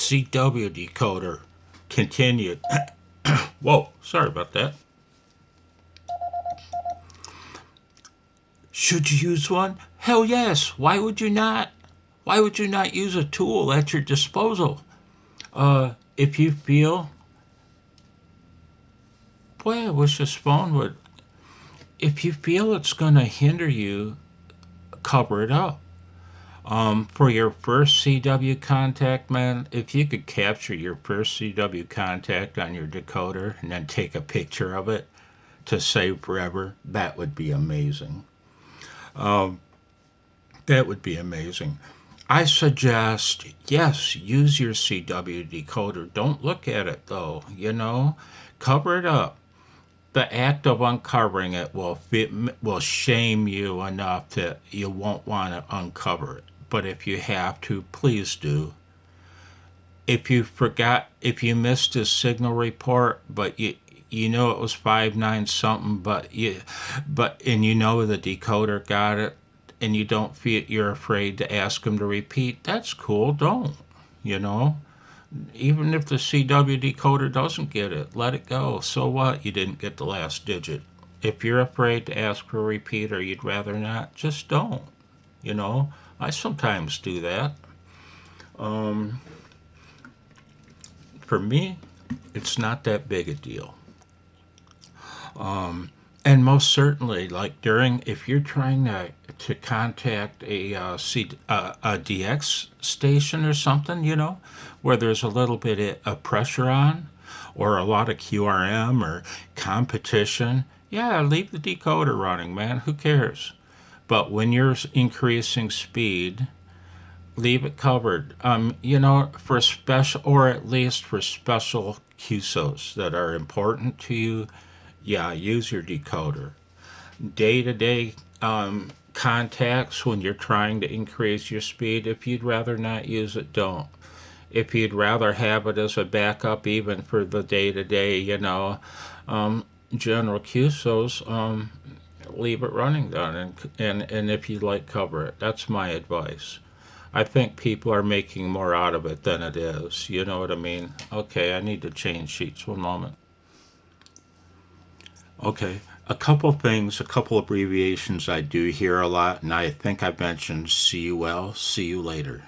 CW decoder continued. Whoa, sorry about that. Should you use one? Hell yes. Why would you not? Why would you not use a tool at your disposal? If you feel, boy, I wish this phone would. If you feel it's going to hinder you, cover it up. For your first CW contact, man, if you could capture your first CW contact on your decoder and then take a picture of it to save forever, that would be amazing. That would be amazing. I suggest, yes, use your CW decoder. Don't look at it though, cover it up. The act of uncovering it will shame you enough that you won't want to uncover it. But if you have to, please do. If you missed his signal report, but you know it was 5-9 something, and you know the decoder got it, and you don't feel you're afraid to ask him to repeat, that's cool. Don't, even if the CW decoder doesn't get it, let it go. So what? You didn't get the last digit. If you're afraid to ask for a repeat or you'd rather not, just don't. I sometimes do that. For me, it's not that big a deal. And most certainly, like if you're trying to contact a DX station or something, where there's a little bit of pressure on, or a lot of QRM or competition, yeah, leave the decoder running, man. Who cares? But when you're increasing speed, leave it covered. For special, or at least for special QSOs that are important to you, yeah, use your decoder. Day-to-day contacts, when you're trying to increase your speed, if you'd rather not use it, don't. If you'd rather have it as a backup, even for the day-to-day, general QSOs, leave it running then, and if you like, cover it. That's my advice. I think people are making more out of it than it is. You know what I mean? Okay, I need to change sheets. One moment. Okay, a couple abbreviations I do hear a lot, and I think I've mentioned see you well, see you later.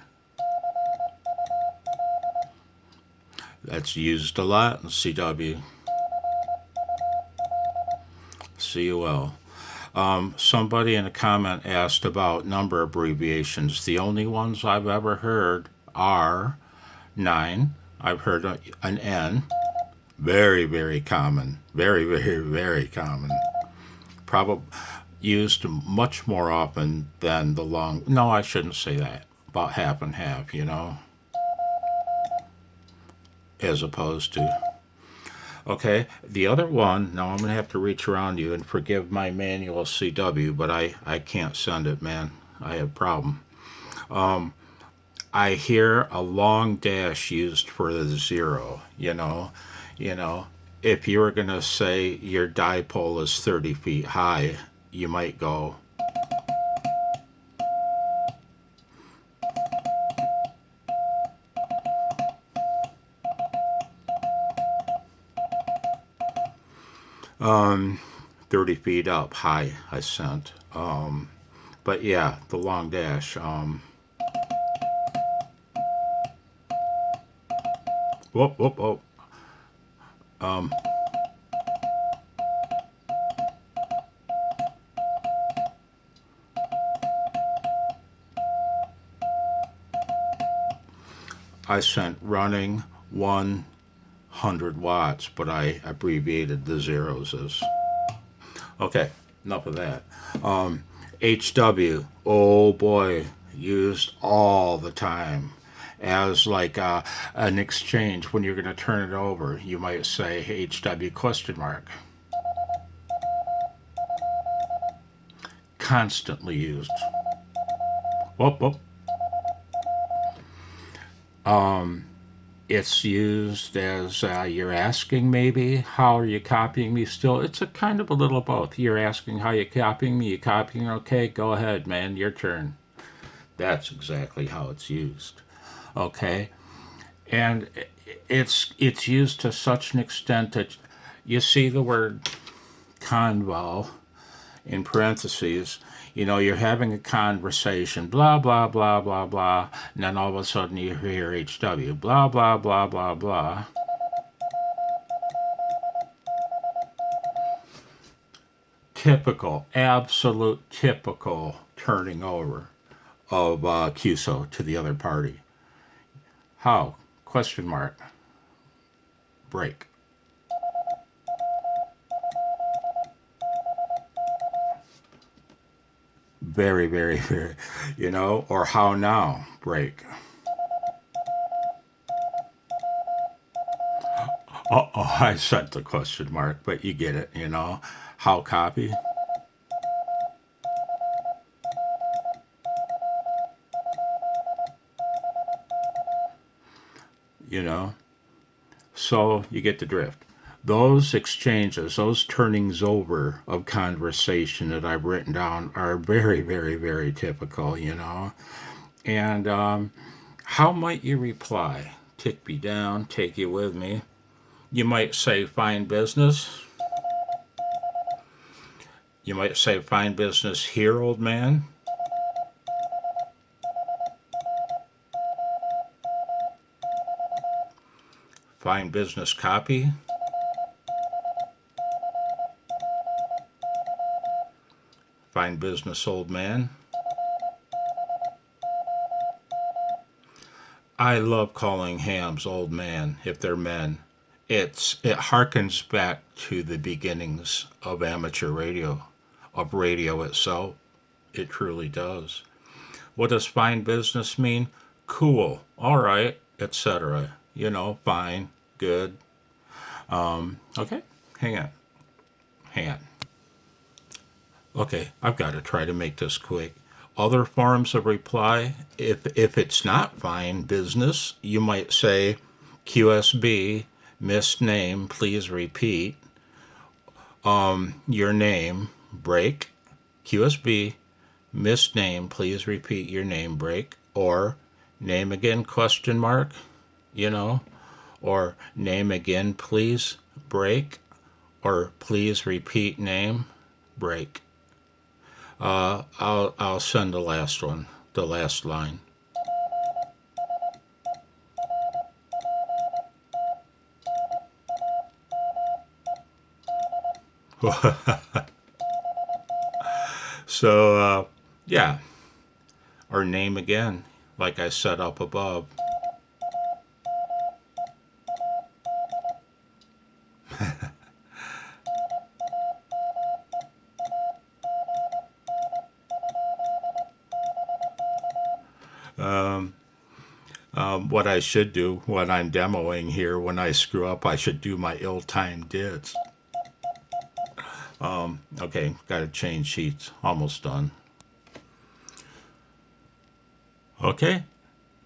That's used a lot in CW. See you well. Somebody in a comment asked about number abbreviations. The only ones I've ever heard are 9. I've heard an N. Very, very common. Very, very, very common. Probably used much more often than the long. No, I shouldn't say that. About half and half, as opposed to. Okay, the other one, now I'm going to have to reach around you and forgive my manual CW, but I can't send it, man. I have a problem. I hear a long dash used for the 0, If you were going to say your dipole is 30 feet high, you might go, um, 30 feet up high, I sent. But yeah, the long dash. Whoop, whoop, whoop. I sent running 100 watts, but I abbreviated the zeros as. Okay, enough of that. HW, oh boy, used all the time as like an exchange. When you're going to turn it over, you might say HW question mark. Constantly used. Whoop, whoop. It's used as you're asking maybe, how are you copying me still? It's a kind of a little both. You're asking how you copying me, you copying, okay, go ahead, man, your turn. That's exactly how it's used. Okay. And it's used to such an extent that you see the word convo in parentheses. You know, you're having a conversation, blah, blah, blah, blah, blah, and then all of a sudden you hear HW, blah, blah, blah, blah, blah. Typical, absolute typical turning over of QSO to the other party. How? Question mark. Break. Very, very, very, or how now? Break. Oh, I sent the question mark, but you get it. How copy? You know? So you get the drift. Those exchanges, those turnings over of conversation that I've written down are very, very, very typical. And how might you reply? Tick me down, take you with me. You might say, fine business. You might say, fine business here, old man. Fine business copy. Fine business, old man. I love calling hams old man if they're men. It harkens back to the beginnings of amateur radio, of radio itself. It truly does. What does fine business mean? Cool, all right, etc. Fine, good. Okay, hang on. Hang on. Okay, I've got to try to make this quick. Other forms of reply, if it's not fine business, you might say QSB, missed name, please repeat. Your name, break. QSB, missed name, please repeat your name, break. Or name again, question mark, or name again, please, break. Or please repeat name, break. I'll send the last one, the last line. So, yeah, or name again, like I set up above. What I should do when I'm demoing here, when I screw up, I should do my ill-timed dits. Okay, got to change sheets. Almost done. Okay,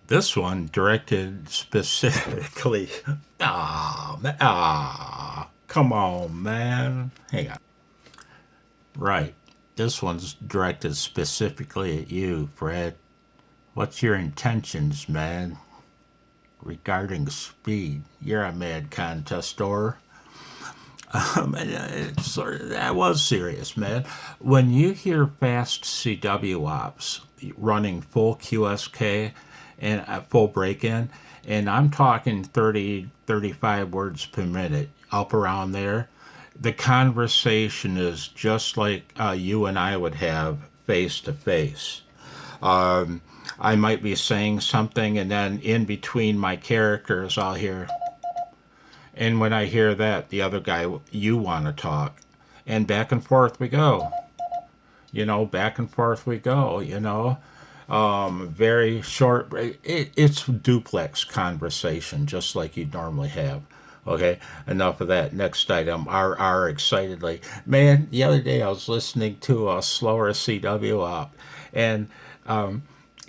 this one directed specifically. Come on, man. Hang on. Right, this one's directed specifically at you, Fred. What's your intentions, man? Regarding speed, you're a mad contestor. That was serious, man. When you hear fast CW ops running full QSK and full break-in, and I'm talking 30, 35 words per minute, up around there, the conversation is just like you and I would have face to face. I might be saying something, and then in between my characters, I'll hear, and when I hear that, the other guy, you want to talk. And back and forth we go. Back and forth we go. Very short. It's duplex conversation, just like you'd normally have. Okay, enough of that. Next item, R excitedly. Man, the other day I was listening to a slower CW op, and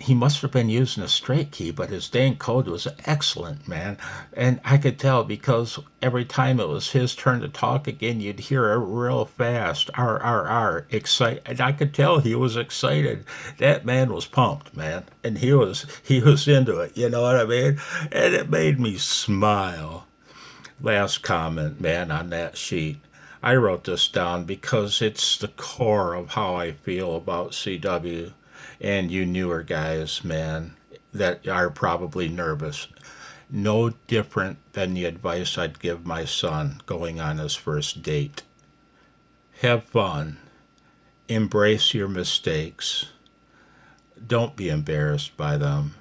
he must have been using a straight key, but his dang code was excellent, man. And I could tell because every time it was his turn to talk again, you'd hear it real fast, excited. And I could tell he was excited. That man was pumped, man, and he was into it. You know what I mean? And it made me smile. Last comment, man, on that sheet. I wrote this down because it's the core of how I feel about CW and you newer guys, man, that are probably nervous. No different than the advice I'd give my son going on his first date. Have fun. Embrace your mistakes. Don't be embarrassed by them.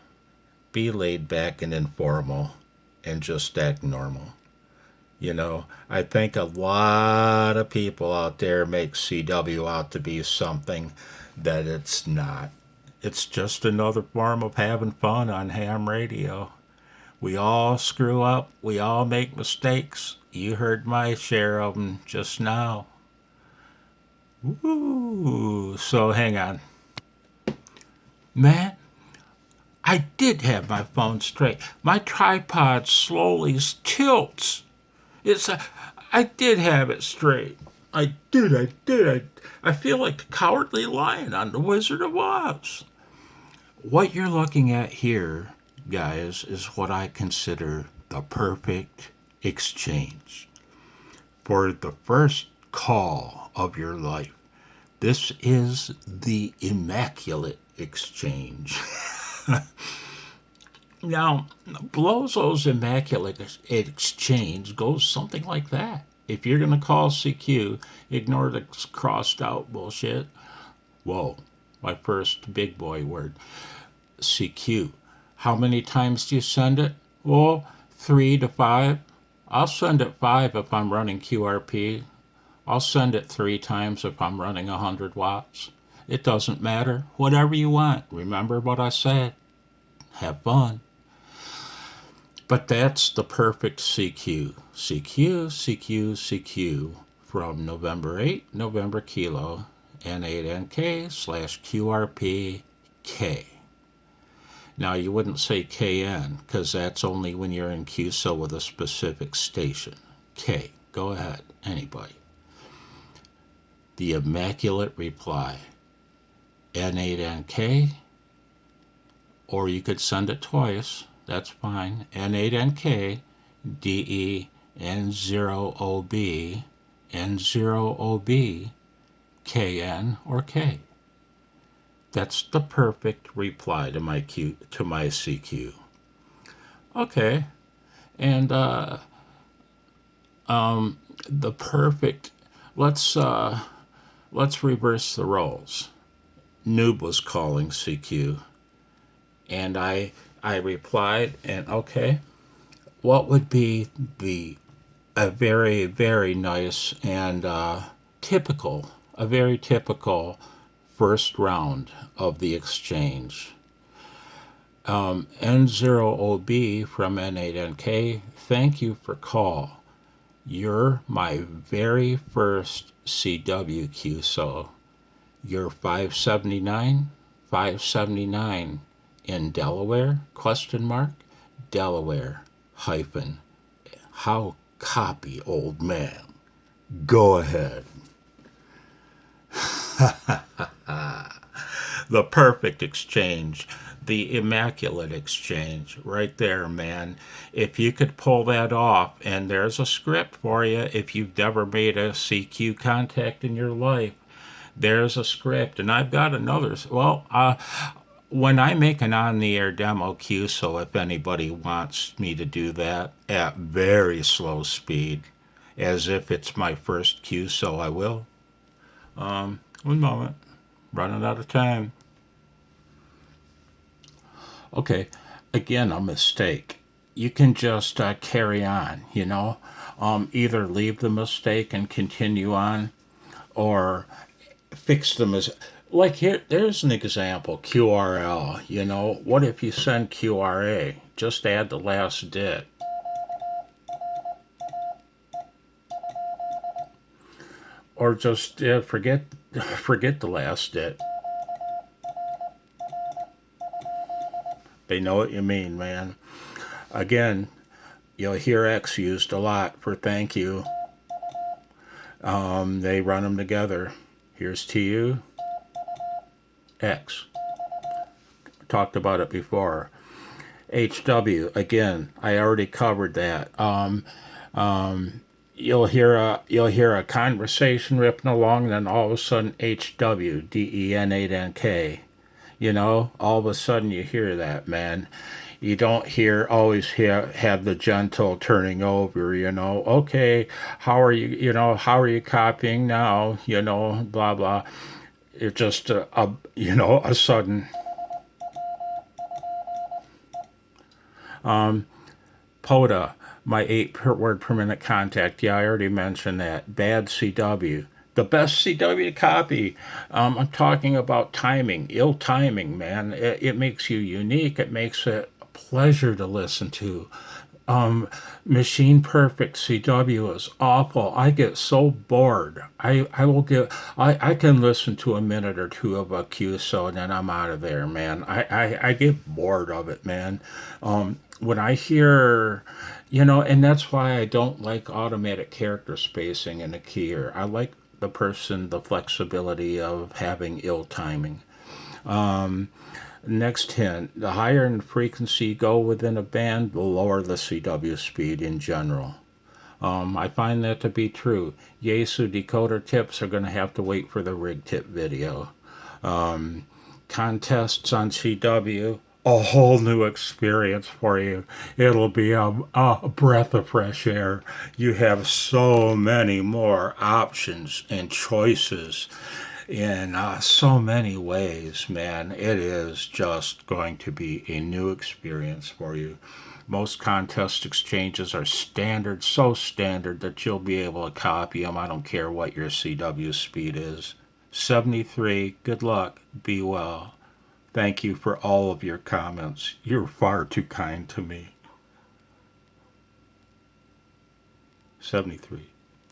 Be laid back and informal and just act normal. You know, I think a lot of people out there make CW out to be something that it's not. It's just another form of having fun on ham radio. We all screw up. We all make mistakes. You heard my share of them just now. Woo! So hang on. Man, I did have my phone straight. My tripod slowly tilts. It's a, I did have it straight. I did. I feel like the cowardly lion on the Wizard of Oz. What you're looking at here, guys, is what I consider the perfect exchange. For the first call of your life, this is the immaculate exchange. Now, Blozo's immaculate exchange goes something like that. If you're going to call CQ, ignore the crossed out bullshit. Whoa, my first big boy word. CQ. How many times do you send it? Well, 3 to 5. I'll send it 5 if I'm running QRP. I'll send it 3 times if I'm running 100 watts. It doesn't matter. Whatever you want. Remember what I said. Have fun. But that's the perfect CQ. CQ from November 8, November Kilo, N8NK/QRPK. Now you wouldn't say KN because that's only when you're in QSO with a specific station. K, go ahead, anybody. The immaculate reply, N8NK, or you could send it twice. That's fine. N8NK, DE, N0OB, N0OB, KN, or K. That's the perfect reply to my CQ. Okay, and the perfect. Let's reverse the roles. Noob was calling CQ, and I replied, and okay, what would be a very, very nice and a very typical first round of the exchange? N0OB from N8NK, thank you for call. You're my very first CWQ, so you're 579 in Delaware, ? Delaware, hyphen, how copy, old man. Go ahead. The perfect exchange, the immaculate exchange, right there, man. If you could pull that off, and there's a script for you if you've never made a CQ contact in your life, there's a script. And I've got another, when I make an on-the-air demo queue, so if anybody wants me to do that at very slow speed, as if it's my first queue, so I will. One moment. Running out of time. Okay, again, a mistake. You can just carry on, either leave the mistake and continue on, or fix them as, like here, there's an example, QRL, what if you send QRA? Just add the last dit. Or just forget the last dit. They know what you mean, man. Again, you'll hear X used a lot for thank you. They run them together. Here's to you, X. Talked about it before. HW, again, I already covered that. You'll hear a conversation ripping along, then all of a sudden HW, DEN8NK. All of a sudden you hear that, man. You don't always have the gentle turning over, okay, how are you copying now, blah, blah. It's just a sudden POTA, my 8 word per minute contact. Yeah, I already mentioned that. Bad CW. The best CW copy. I'm talking about timing, ill timing, man. It makes you unique. It makes it a pleasure to listen to. Machine Perfect CW is awful. I get so bored. I can listen to a minute or two of a QSO and then I'm out of there, man. I get bored of it, man. When I hear, and that's why I don't like automatic character spacing in a keyer. I like the flexibility of having ill timing. Next hint, the higher in frequency you go within a band, the lower the CW speed in general. I find that to be true. Yaesu decoder tips are going to have to wait for the rig tip video. Contests on CW, a whole new experience for you. It'll be a breath of fresh air. You have so many more options and choices in so many ways, man. It is just going to be a new experience for you. Most contest exchanges are standard, so standard that you'll be able to copy them. I don't care what your CW speed is. 73, good luck, be well. Thank you for all of your comments. You're far too kind to me. 73.